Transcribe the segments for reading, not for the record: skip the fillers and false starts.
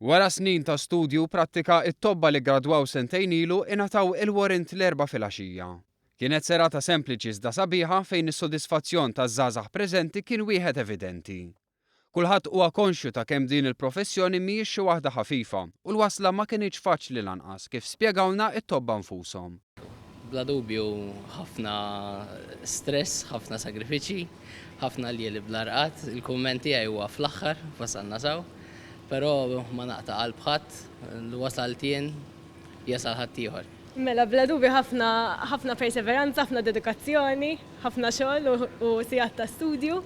Wara snin ta' studju u prattika, it-tobba li gradwaw sentejn ilu ingħataw il-warrant l-4 filgħaxija. Kienet serata sempliċi iżda sabiħa fejn is-sodisfazzjon taż-żgħażagħ preżenti kien wieħed evidenti. Kulħadd huwa konxju ta' kemm din il-professjoni mhijiex xi waħda ħafifa u l-wasla ma kinitx faċli lanqas kif spjegawna it-tobba nfushom. Bla dubju ħafna stress, ħafna sagrifiċi, ħafna lieli bl-arqat, il-kummenti tiegħi huwa fl-aħħar wasalna sew, però ma naqta' qalb ħadd, li wasal tien jasal ħadd ieħor. Mela bla dubju ħafna perseveranza, ħafna dedikazzjoni, ħafna xogħol u sigħat ta' studju.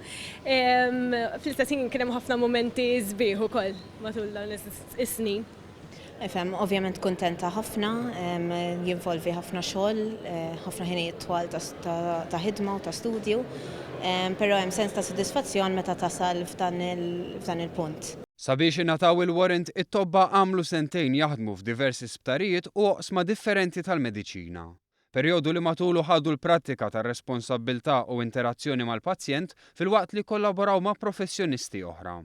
Fl-istess ħin kien hemm ħafna momenti sbieħ ukoll matul dawn is-snin. Ovvjament kuntenta ħafna, jinvolvi ħafna xogħol, ħafna ħinijiet twal ta' ħidma u ta' studju, però hemm sens ta' sodisfazzjon meta tasal f'dan il-punt. Sabiex ingħataw il-warrant, it-tobba għamlu sentejn jaħdmu f'diversi sptarijiet u oqsma differenti tal-mediċina. Perjodu li matulu ħadu l-prattika tar-responsabbiltà u interazzjoni mal-pazjent filwaqt li kollaboraw ma' professjonisti oħra.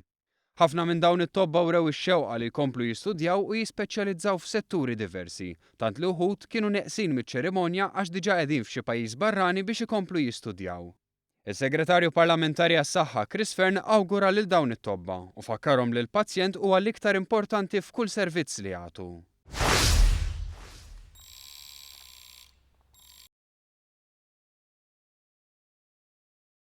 Ħafna minn dawn it-tobba wrew ix-xewqa li jkomplu jistudjaw u jispeċjalizzaw f'setturi diversi, tant li wħud kienu neqsin miċ-ċerimonja għax diġà qegħdin f'xi pajjiż barrani biex ikomplu jistudjaw. Is-Segretarju Parlamentari għas-Saħħa Chris Fern awgura lil dawn it-tobba u fakkarhom li l-pazjent huwa l-iktar importanti f'kull servizz li jagħtu.